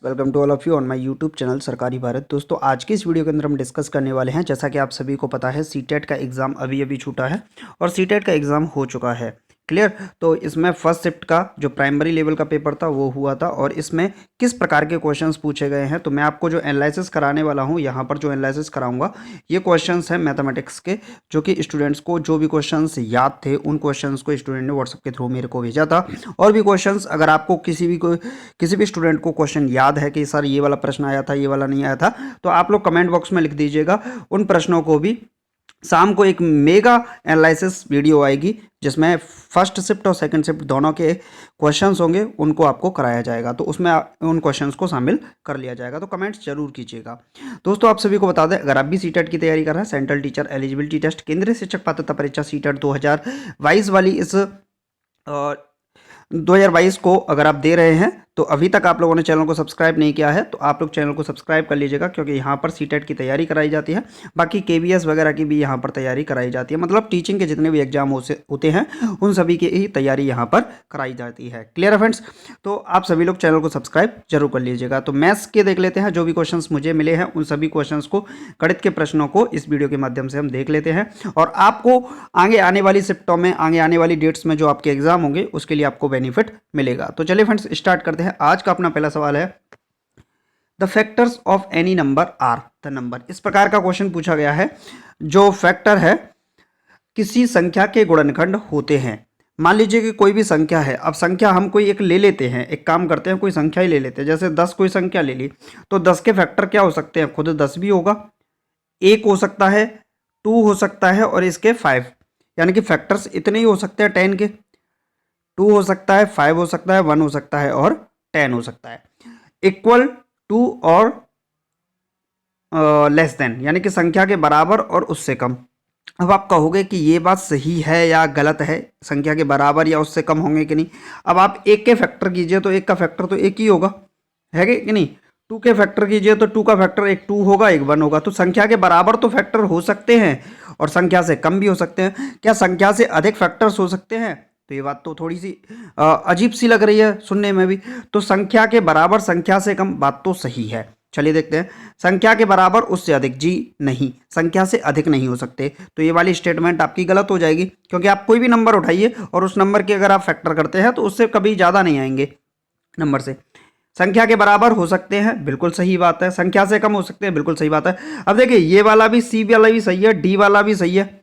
Welcome to all of you on my YouTube channel Sarkari Bharat. दोस्तों आज की इस वीडियो के अंदर हम डिस्कस करने वाले हैं, जैसा कि आप सभी को पता है सीटेट का एग्ज़ाम अभी अभी छूटा है और सीटेट का एग्ज़ाम हो चुका है क्लियर। तो इसमें फर्स्ट शिफ्ट का जो प्राइमरी लेवल का पेपर था वो हुआ था और इसमें किस प्रकार के क्वेश्चंस पूछे गए हैं, तो मैं आपको जो एनालिसिस कराने वाला हूँ यहाँ पर जो एनालिसिस कराऊंगा ये क्वेश्चंस हैं मैथमेटिक्स के, जो कि स्टूडेंट्स को जो भी क्वेश्चंस याद थे उन क्वेश्चंस को स्टूडेंट ने व्हाट्सएप के थ्रू मेरे को भेजा था। और भी क्वेश्चंस अगर आपको किसी भी स्टूडेंट को क्वेश्चन याद है कि सर ये वाला प्रश्न आया था, ये वाला नहीं आया था, तो आप लोग कमेंट बॉक्स में लिख दीजिएगा। उन प्रश्नों को भी शाम को एक मेगा एनालिसिस वीडियो आएगी जिसमें फर्स्ट शिफ्ट और सेकंड शिफ्ट दोनों के क्वेश्चंस होंगे, उनको आपको कराया जाएगा, तो उसमें उन क्वेश्चंस को शामिल कर लिया जाएगा। तो कमेंट्स जरूर कीजिएगा। दोस्तों आप सभी को बता दें, अगर आप भी सीटेट की तैयारी कर रहे हैं, सेंट्रल टीचर एलिजिबिलिटी टेस्ट केंद्रीय शिक्षक पात्रता परीक्षा सीटेट 2022 वाली इस 2022 को अगर आप दे रहे हैं तो अभी तक आप लोगों ने चैनल को सब्सक्राइब नहीं किया है तो आप लोग चैनल को सब्सक्राइब कर लीजिएगा, क्योंकि यहाँ पर सीटेट की तैयारी कराई जाती है, बाकी केवीएस वगैरह की भी यहाँ पर तैयारी कराई जाती है। मतलब टीचिंग के जितने भी एग्जाम होते हैं उन सभी की ही तैयारी यहाँ पर कराई जाती है। क्लियर है फ्रेंड्स? तो आप सभी लोग चैनल को सब्सक्राइब जरूर कर लीजिएगा। तो मैथ्स के देख लेते हैं, जो भी क्वेश्चन मुझे मिले हैं उन सभी क्वेश्चन को, गणित के प्रश्नों को इस वीडियो के माध्यम से हम देख लेते हैं और आपको आगे आने वाली शिफ्टों में, आगे आने वाली डेट्स में जो आपके एग्जाम होंगे उसके लिए आपको बेनिफिट मिलेगा। तो चलिए फ्रेंड्स स्टार्ट करते हैं। आज का अपना पहला सवाल है, the factors of any number are the number. इस प्रकार का क्वेश्चन पूछा गया है, जो फैक्टर है किसी संख्या के गुणनखंड होते हैं। मान लीजिए कि कोई भी संख्या है, अब संख्या हम कोई एक ले लेते हैं, एक काम करते हैं कोई संख्या ही ले लेते हैं, जैसे 10 कोई संख्या ले ली, तो 10 के फैक्टर क्या हो सकते हैं? खुद 10 भी होगा, 1 हो सकता है, 2 हो सकता है और इसके 5, यानी कि फैक्टर्स इतने ही हो सकते हैं 10 के। 2 हो सकता है, 5 हो सकता है, 1 हो सकता है और 10 हो सकता है। इक्वल टू और लेस देन, यानी कि संख्या के बराबर और उससे कम। अब आप कहोगे कि ये बात सही है या गलत है, संख्या के बराबर या उससे कम होंगे कि नहीं। अब आप 1 के फैक्टर कीजिए तो 1 का फैक्टर तो 1 ही होगा, है कि नहीं। 2 के फैक्टर कीजिए तो 2 का फैक्टर एक 2 होगा, एक 1 होगा। तो संख्या के बराबर तो फैक्टर हो सकते हैं और संख्या से कम भी हो सकते हैं। क्या संख्या से अधिक फैक्टर्स हो सकते हैं? तो ये बात तो थोड़ी सी अजीब सी लग रही है सुनने में भी। तो संख्या के बराबर संख्या से कम, बात तो सही है। चलिए देखते हैं, संख्या के बराबर उससे अधिक, जी नहीं, संख्या से अधिक नहीं हो सकते। तो ये वाली स्टेटमेंट आपकी गलत हो जाएगी, क्योंकि आप कोई भी नंबर उठाइए और उस नंबर के अगर आप फैक्टर करते हैं तो उससे कभी ज़्यादा नहीं आएंगे नंबर से। संख्या के बराबर हो सकते हैं, बिल्कुल सही बात है। संख्या से कम हो सकते हैं, बिल्कुल सही बात है। अब देखिए ये वाला भी, सी वाला भी सही है, डी वाला भी सही है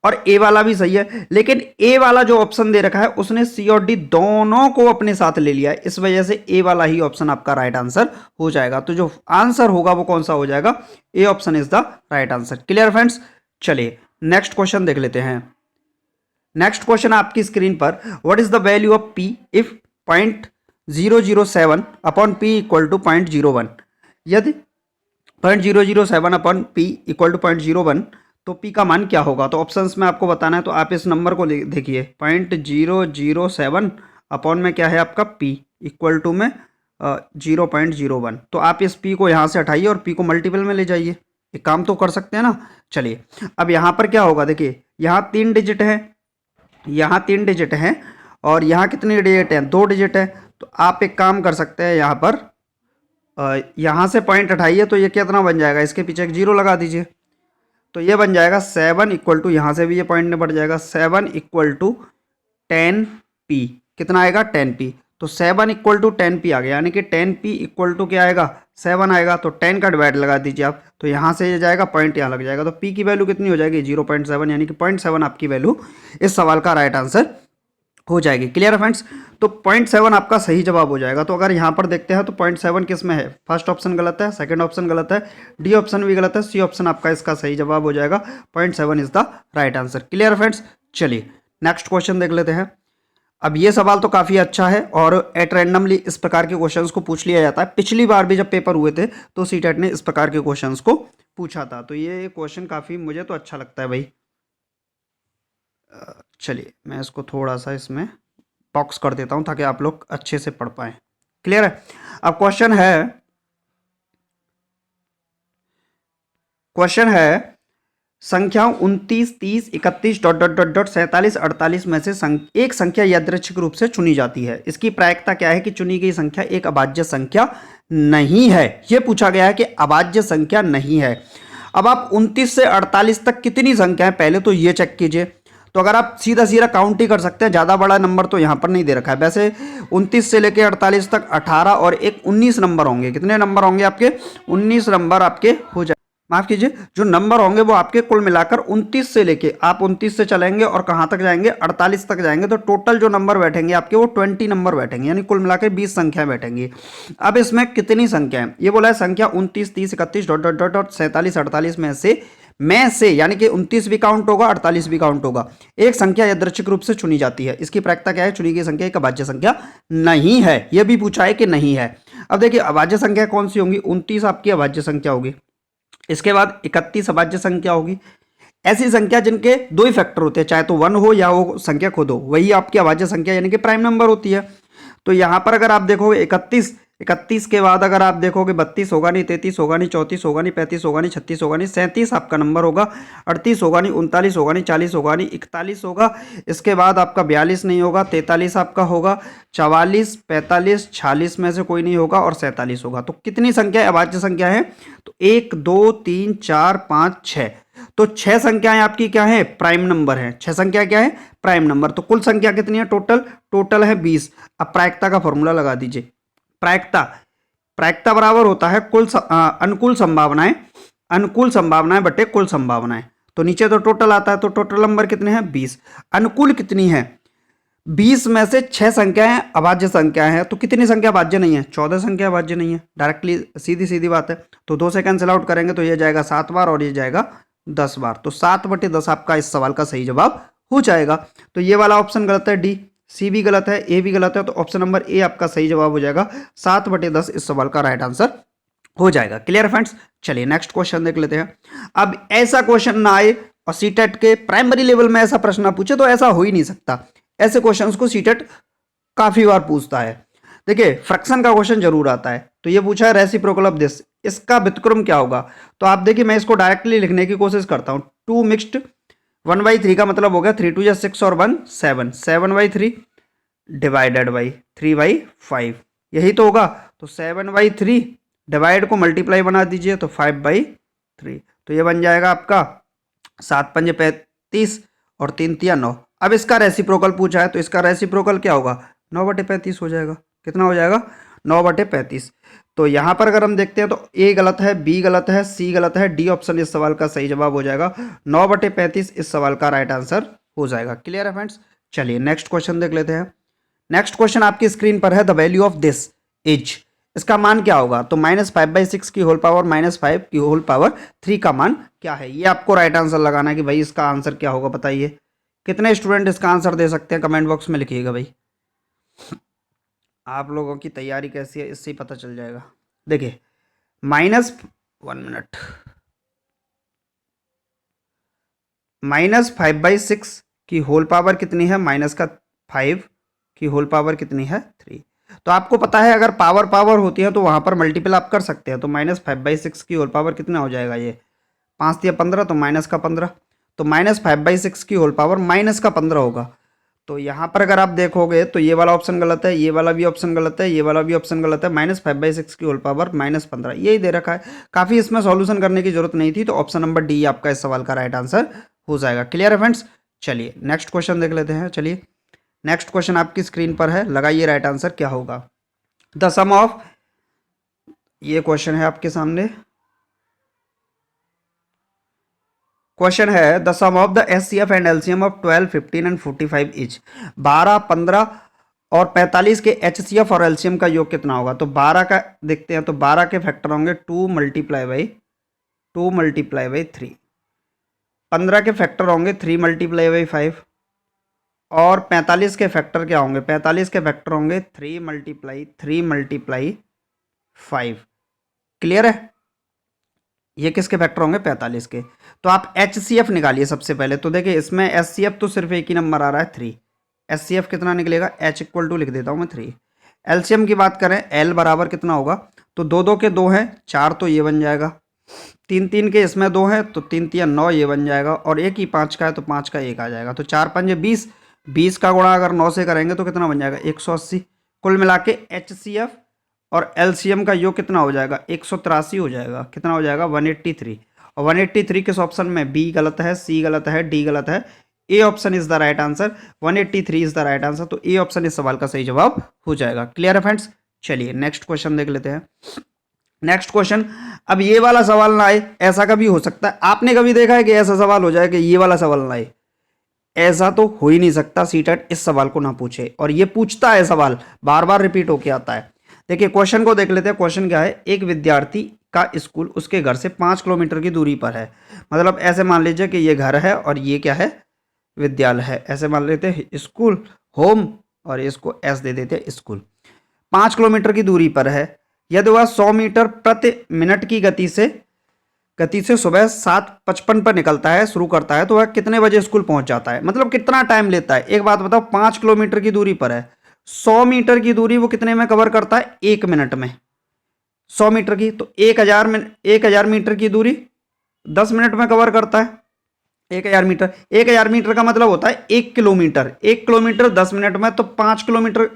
और ए वाला भी सही है, लेकिन ए वाला जो ऑप्शन दे रखा है उसने सी और डी दोनों को अपने साथ ले लिया है, इस वजह से ए वाला ही ऑप्शन आपका राइट आंसर हो जाएगा। तो जो आंसर होगा वो कौन सा हो जाएगा? A option is the right answer. Clear friends? चलिए नेक्स्ट क्वेश्चन देख लेते हैं। नेक्स्ट क्वेश्चन आपकी स्क्रीन पर, what is the value of P if 0.007 upon P equal to 0.01। यदि 0.007 अपॉन पी इक्वल टू 0.01 तो पी का मान क्या होगा? तो ऑप्शंस में आपको बताना है, तो आप इस नंबर को देखिए, 0.007 अपॉन में क्या है आपका पी इक्वल टू में 0.01। तो आप इस पी को यहाँ से हटाइए और पी को मल्टीपल में ले जाइए, एक काम तो कर सकते हैं ना। चलिए अब यहाँ पर क्या होगा, देखिए यहाँ 3 डिजिट है, यहाँ 3 डिजिट हैं और यहाँ कितने डिजिट हैं? 2 डिजिट है। तो आप एक काम कर सकते हैं, यहाँ पर यहाँ से पॉइंट हटाइए तो ये कितना बन जाएगा, इसके पीछे एक 0 लगा दीजिए, तो ये बन जाएगा 7 इक्वल टू, यहाँ से भी ये पॉइंट में बढ़ जाएगा, 7 इक्वल टू 10p। कितना आएगा? 10p। तो 7 इक्वल टू 10p आ गया, यानी कि 10p इक्वल टू क्या आएगा? 7 आएगा। तो 10 का डिवाइड लगा दीजिए आप, तो यहाँ से ये जाएगा, पॉइंट यहाँ लग जाएगा, तो p की वैल्यू कितनी हो जाएगी? 0.7, यानी कि 0.7 आपकी वैल्यू इस सवाल का राइट आंसर हो जाएगी। क्लियर है फ्रेंड्स? तो 0.7 आपका सही जवाब हो जाएगा। तो अगर यहाँ पर देखते हैं तो 0.7 किस में है? फर्स्ट ऑप्शन गलत है, सेकंड ऑप्शन गलत है, डी ऑप्शन भी गलत है, सी ऑप्शन आपका इसका सही जवाब हो जाएगा। 0.7 is the right answer. Clear है फ्रेंड्स? चलिए नेक्स्ट क्वेश्चन देख लेते हैं। अब ये सवाल तो काफ़ी अच्छा है और एट रैंडमली इस प्रकार के क्वेश्चंस को पूछ लिया जाता है। पिछली बार भी जब पेपर हुए थे तो सीटेट ने इस प्रकार के क्वेश्चंस को पूछा था, तो ये क्वेश्चन काफ़ी मुझे तो अच्छा लगता है भाई। चलिए मैं इसको थोड़ा सा इसमें बॉक्स कर देता हूं ताकि आप लोग अच्छे से पढ़ पाएं। क्लियर है? अब क्वेश्चन है संख्याओं 29, 30, 31 डॉट डॉट डॉट डॉट 47, 48 में से एक संख्या यादृच्छिक रूप से चुनी जाती है। इसकी प्रायिकता क्या है कि चुनी गई संख्या एक अभाज्य संख्या नहीं है। ये पूछा गया है कि अभाज्य संख्या नहीं है। अब आप 29 से 48 तक कितनी संख्या है पहले तो ये चेक कीजिए। तो अगर आप सीधा सीधा काउंट ही कर सकते हैं, ज़्यादा बड़ा नंबर तो यहाँ पर नहीं दे रखा है। वैसे 29 से लेकर 48 तक 18 और एक 19 नंबर होंगे। कितने नंबर होंगे आपके? 19 नंबर आपके हो जाए, माफ कीजिए, जो नंबर होंगे वो आपके कुल मिलाकर 29 से लेके, आप 29 से चलेंगे और कहाँ तक जाएंगे? 48 तक जाएंगे। तो टोटल जो नंबर बैठेंगे आपके वो 20 नंबर बैठेंगे, यानी कुल मिलाकर 20 संख्याएं बैठेंगी। अब इसमें कितनी संख्याएं? ये बोला है संख्या 29, 30, 31 डॉट डॉट डॉट डॉट 47, 48 में से यानी कि 29 भी काउंट होगा, 48 भी काउंट होगा। एक संख्या यादृच्छिक रूप से चुनी जाती है। इसकी प्रायिकता क्या है? चुनी गई संख्या एक अभाज्य संख्या नहीं है। यह भी पूछा है कि नहीं है। अब देखिए अभाज्य संख्या कौन सी होंगी? 29 आपकी अभाज्य संख्या होगी, इसके बाद 31 अभाज्य संख्या होगी। ऐसी संख्या जिनके दो ही फैक्टर होते हैं, चाहे तो 1 हो या वो संख्या खुद हो, वही आपकी अभाज्य संख्या यानी कि प्राइम नंबर होती है। तो यहाँ पर अगर आप देखोगे 31 के बाद अगर आप देखोगे 32 होगा नहीं, 33 होगा नहीं, 34 होगा नहीं, 35 होगा नहीं, 36 होगा नहीं, 37 आपका नंबर होगा, 38 होगा नहीं, 39 होगा नहीं, 40 होगा नहीं, 41 होगा। इसके बाद आपका 42 नहीं होगा, 43 आपका होगा, 44, 45, 46 में से कोई नहीं होगा और 47 होगा। तो कितनी संख्या अभाज्य संख्या है? तो 1, 2, 3, 4, 5, 6। तो 6 संख्याएं आपकी क्या है? प्राइम नंबर है। 6 संख्या क्या है? Prime number. तो कुल संख्या कितनी है? टोटल है 20। अब प्रायिकता का फॉर्मूला लगा दीजिए। प्रायिकता बराबर होता है अनुकूल संभावनाएं बटे कुल संभावनाएं। तो नीचे तो टोटल आता है, तो टोटल नंबर कितने हैं? 20। अनुकूल कितनी है? 20 में से 6 संख्याएं अभाज्य संख्याएं हैं। तो कितनी संख्या अभाज्य नहीं है? 14 संख्या अभाज्य नहीं है। डायरेक्टली सीधी बात है। तो 2 से कैंसिल आउट करेंगे तो ये जाएगा 7 बार और ये जाएगा 10 बार। तो 7/10 आपका इस सवाल का सही जवाब हो जाएगा। तो ये वाला ऑप्शन गलत है, डी, सी भी गलत है, ए भी गलत है। तो ऑप्शन नंबर ए आपका सही जवाब हो जाएगा। 7/10 इस सवाल का राइट आंसर हो जाएगा। Clear friends? चलिए नेक्स्ट क्वेश्चन देख लेते हैं। अब ऐसा क्वेश्चन ना आए और सीटेट के प्राइमरी लेवल में ऐसा प्रश्न ना पूछे तो ऐसा हो ही नहीं सकता। ऐसे क्वेश्चंस को सीटेट काफी बार पूछता है। देखिए फ्रैक्शन का क्वेश्चन जरूर आता है। तो ये पूछा है रेसिप्रोकल ऑफ दिस, इसका व्युत्क्रम क्या होगा? तो आप देखिए मैं इसको डायरेक्टली लिखने की कोशिश करता हूं। 2 मिक्स्ड 1/3 का मतलब हो गया 3 2 6 और 1 7, 7/3 डिवाइडेड बाई 3/5, यही तो होगा। तो 7/3 डिवाइड को मल्टीप्लाई बना दीजिए तो 5/3। तो ये बन जाएगा आपका 7 पंजे 35 और 3 तिया 9। अब इसका रेसिप्रोकल पूछा है तो इसका रेसिप्रोकल क्या होगा? 9/35 हो जाएगा। कितना हो जाएगा? 9/35। तो यहाँ पर अगर हम देखते हैं तो ए गलत है, बी गलत है, सी गलत है, डी ऑप्शन इस सवाल का सही जवाब हो जाएगा। 9/35 इस सवाल का राइट आंसर हो जाएगा। क्लियर है फ्रेंड्स? चलिए नेक्स्ट क्वेश्चन देख लेते हैं। नेक्स्ट क्वेश्चन आपकी स्क्रीन पर है, the value of this is, इसका मान क्या होगा? तो -5/6 की होल पावर -5 की होल पावर 3 का मान क्या है? ये आपको राइट आंसर लगाना है कि भाई इसका आंसर क्या होगा, बताइए। कितने स्टूडेंट इसका आंसर दे सकते हैं? कमेंट बॉक्स में लिखिएगा भाई। आप लोगों की तैयारी कैसी है इससे ही पता चल जाएगा। देखिए -1 मिनट, -5/6 की होल पावर कितनी है? -5 की होल पावर कितनी है? 3। तो आपको पता है अगर पावर होती है तो वहां पर मल्टीपल आप कर सकते हैं। तो -5/6 की होल पावर कितना हो जाएगा? ये 5 या 15, तो माइनस का 15। तो -5/6 की होल पावर माइनस का 15 होगा। तो यहाँ पर अगर आप देखोगे तो ये वाला ऑप्शन गलत है, ये वाला भी ऑप्शन गलत है, ये वाला भी ऑप्शन गलत है। -5/6 की होल पावर -15 यही दे रखा है। काफ़ी इसमें सॉल्यूशन करने की जरूरत नहीं थी। तो ऑप्शन नंबर डी आपका इस सवाल का राइट आंसर हो जाएगा। क्लियर है फ्रेंड्स? चलिए नेक्स्ट क्वेश्चन देख लेते हैं। चलिए नेक्स्ट क्वेश्चन आपकी स्क्रीन पर है, लगाइए राइट आंसर क्या होगा। द सम ऑफ, ये क्वेश्चन है आपके सामने। क्वेश्चन है the sum of the HCF and LCM of 12, 15 and 45 each. 12, 15 और 45 के एचसीएफ और एलसीएम का योग कितना होगा? तो 12 का देखते हैं। तो 12 के फैक्टर होंगे 2 × 3। 15 के फैक्टर होंगे 3 × 5। और 45 के फैक्टर क्या होंगे? 45 के फैक्टर होंगे 3 × 5। क्लियर है? ये किसके फैक्टर होंगे? 45 के। तो आप एचसीएफ निकालिए सबसे पहले। तो देखिए इसमें एचसीएफ तो सिर्फ एक ही नंबर आ रहा है 3। एचसीएफ कितना निकलेगा? H = लिख देता हूँ मैं 3। एलसीएम की बात करें, L बराबर कितना होगा? तो 2 2 के 2 हैं 4, तो ये बन जाएगा। 3 3 के इसमें 2 हैं तो 3 3 9, ये बन जाएगा। और एक ही 5 का है तो 5 का 1 आ जाएगा। तो 4 5 20, 20 का गुणा अगर 9 से करेंगे तो कितना बन जाएगा? 180। कुल मिला के एचसीएफ और एलसीएम का योग कितना हो जाएगा, 183 हो जाएगा। कितना हो जाएगा, 183। और 183 किस ऑप्शन में, बी गलत है, सी गलत है, डी गलत है, ए option is the right answer. 183 is the right answer, तो ए ऑप्शन इस सवाल का सही जवाब हो जाएगा। क्लियर है फ्रेंड्स। चलिए नेक्स्ट क्वेश्चन देख लेते हैं। नेक्स्ट क्वेश्चन, अब ये वाला सवाल ना आए, ऐसा कभी हो सकता है, आपने कभी देखा है कि ऐसा सवाल हो जाए कि ये वाला सवाल ना आए? ऐसा तो हो ही नहीं सकता, सीटेट इस सवाल को ना पूछे, और ये पूछता है सवाल, बार बार रिपीट होके आता है। देखिए क्वेश्चन को देख लेते हैं। क्वेश्चन क्या है, एक विद्यार्थी का स्कूल उसके घर से 5 किलोमीटर की दूरी पर है। मतलब ऐसे मान लीजिए कि ये घर है और ये क्या है, विद्यालय है। ऐसे मान लेते हैं स्कूल, होम, और इसको एस दे देते हैं स्कूल। 5 किलोमीटर की दूरी पर है। यदि वह 100 मीटर प्रति मिनट की गति से सुबह 7:55 पर निकलता है, शुरू करता है, तो वह कितने बजे स्कूल पहुंच जाता है? मतलब कितना टाइम लेता है? एक बात बताओ, 5 किलोमीटर की दूरी पर है, 100 मीटर की दूरी वो कितने में कवर करता है? 1 मिनट में। 100 मीटर की, तो 1000 मीटर की दूरी 10 मिनट में कवर करता है। 1000 मीटर का मतलब होता है 1 किलोमीटर। 1 किलोमीटर 10 मिनट में, तो 5 किलोमीटर,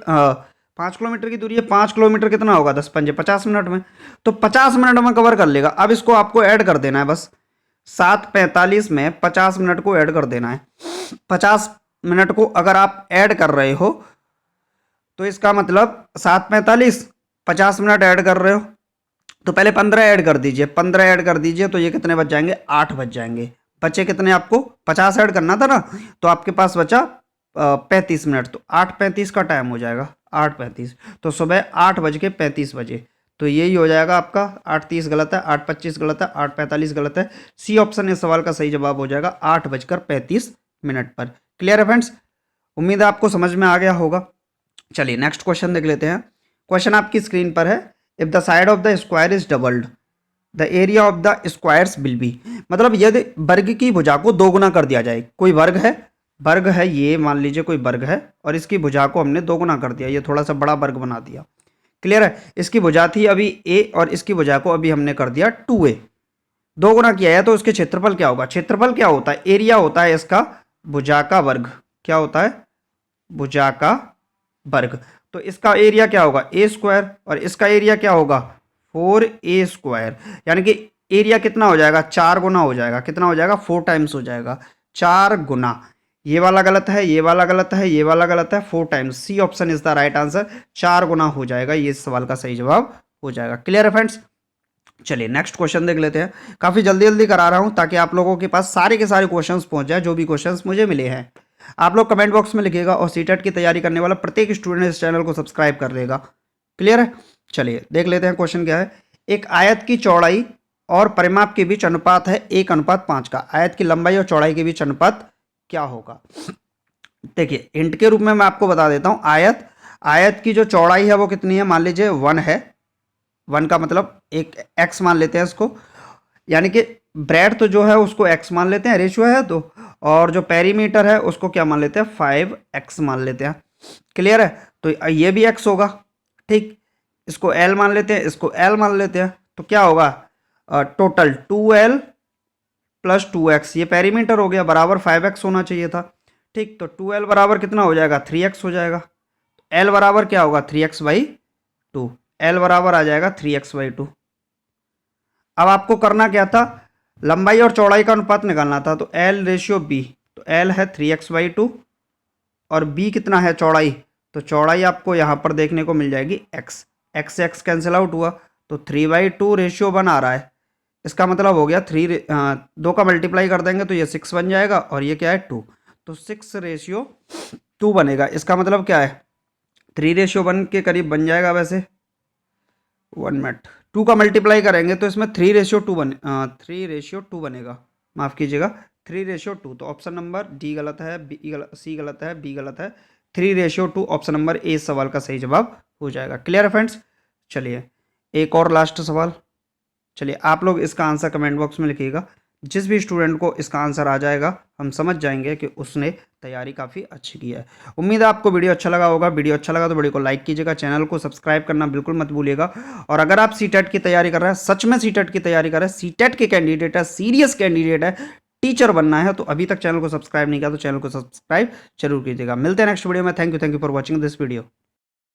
5 किलोमीटर की दूरी है, 5 किलोमीटर कितना होगा, 10 पंजे 50 मिनट में, तो 50 मिनट में कवर कर लेगा। अब इसको आपको ऐड कर देना है बस, 7:45 में 50 मिनट को ऐड कर देना है। 50 मिनट को अगर आप ऐड कर रहे हो तो इसका मतलब 7:45, 50 मिनट ऐड कर रहे हो, तो पहले 15 ऐड कर दीजिए, 15 ऐड कर दीजिए, तो ये कितने बच जाएंगे, 8 बच जाएंगे। बचे कितने, आपको 50 ऐड करना था ना, तो आपके पास बचा 35 मिनट, तो 8:35 का टाइम हो जाएगा, 8:35। तो सुबह 8:35 बजे, तो यही हो जाएगा आपका। 8:30 गलत है, 8:25 गलत है, 8:45 गलत है। सी ऑप्शन इस सवाल का सही जवाब हो जाएगा 8:35 पर। क्लियर है फ्रेंड्स, उम्मीद है आपको समझ में आ गया होगा। चलिए नेक्स्ट क्वेश्चन देख लेते हैं। क्वेश्चन आपकी स्क्रीन पर है, if the side of the square is doubled the area of the squares will be. मतलब यदि वर्ग की भुजा को दोगुना कर दिया जाए, कोई वर्ग है, ये मान लीजिए कोई वर्ग है, और इसकी भुजा को हमने दोगुना कर दिया, ये थोड़ा सा बड़ा वर्ग बना दिया। क्लियर है, इसकी भुजा थी अभी ए, और इसकी भुजा को अभी हमने कर दिया 2a, दोगुना किया है, तो उसके क्षेत्रफल क्या होगा? क्षेत्रफल क्या होता है? एरिया होता है इसका भुजा का वर्ग। क्या होता है? भुजा का वर्ग। तो इसका एरिया क्या होगा, ए स्क्वायर, और इसका एरिया क्या होगा, 4a स्क्वायर। यानी कि एरिया कितना हो जाएगा, 4 गुना हो जाएगा। कितना हो जाएगा, 4 टाइम्स हो जाएगा, 4 गुना। ये वाला गलत है, ये वाला गलत है, ये वाला गलत है, 4 times. C option is the right answer, 4 गुना हो जाएगा, ये इस सवाल का सही जवाब हो जाएगा। क्लियर है फ्रेंड्स। चलिए नेक्स्ट क्वेश्चन देख लेते हैं। काफ़ी जल्दी जल्दी करा रहा हूँ ताकि आप लोगों के पास सारे के सारे क्वेश्चंस पहुंच जाए, जो भी क्वेश्चंस मुझे मिले हैं। आप लोग कमेंट बॉक्स में लिखिएगा, और सीटेट की तैयारी करने वाला प्रत्येक स्टूडेंट इस चैनल को सब्सक्राइब कर लेगा। क्लियर है। चलिए देख लेते हैं क्वेश्चन क्या है। एक आयत की चौड़ाई और परिमाप के बीच अनुपात है 1:5 का। आयत की लंबाई और चौड़ाई के बीच अनुपात क्या होगा? देखिए हिंट के रूप में मैं आपको बता देता हूँ। आयत की जो चौड़ाई है वो कितनी है, मान लीजिए 1 है। 1 का मतलब एक x मान लेते हैं इसको, यानी कि ब्रेड तो जो है उसको x मान लेते हैं, रेशियो है तो, और जो पेरीमीटर है उसको क्या मान लेते हैं, 5x मान लेते हैं। क्लियर है, तो ये भी x होगा। ठीक, इसको l मान लेते हैं, इसको l मान लेते हैं, तो क्या होगा, टोटल 2l प्लस 2x, ये पेरीमीटर हो गया, बराबर 5x होना चाहिए था। ठीक, तो 2l बराबर कितना हो जाएगा, 3x हो जाएगा। l बराबर क्या होगा, 3x/2, l बराबर आ जाएगा 3x/2। अब आपको करना क्या था, लंबाई और चौड़ाई का अनुपात निकालना था, तो l/b, तो l है 3x/2 और b कितना है, चौड़ाई, तो चौड़ाई आपको यहाँ पर देखने को मिल जाएगी x। x से x कैंसिल आउट हुआ, तो 3/2/1 आ रहा है। इसका मतलब हो गया 2 का मल्टीप्लाई कर देंगे तो ये 6 बन जाएगा, और ये क्या है 2, तो 6/2 बनेगा। इसका मतलब क्या है, 3/1 के करीब बन जाएगा। वैसे 1 मिनट, 2 का मल्टीप्लाई करेंगे तो इसमें 3/2 बनेगा, माफ़ कीजिएगा 3/2। तो ऑप्शन नंबर डी गलत है, सी गलत है, बी गलत है, 3/2 ऑप्शन नंबर ए सवाल का सही जवाब हो जाएगा। क्लियर है फ्रेंड्स। चलिए एक और लास्ट सवाल। चलिए आप लोग इसका आंसर कमेंट बॉक्स में लिखिएगा। जिस भी स्टूडेंट को इसका आंसर आ जाएगा हम समझ जाएंगे कि उसने तैयारी काफ़ी अच्छी की है। उम्मीद है आपको वीडियो अच्छा लगा होगा। वीडियो अच्छा लगा तो वीडियो को लाइक कीजिएगा, चैनल को सब्सक्राइब करना बिल्कुल मत भूलिएगा। और अगर आप सीटेट की तैयारी कर रहे हैं, सच में सीटेट की तैयारी कर रहे हैं, सीटेट के कैंडिडेट है, सीरियस कैंडिडेट है, टीचर बनना है, तो अभी तक चैनल को सब्सक्राइब नहीं किया तो चैनल को सब्सक्राइब जरूर कीजिएगा। मिलते हैं नेक्स्ट वीडियो में। Thank you for watching this video.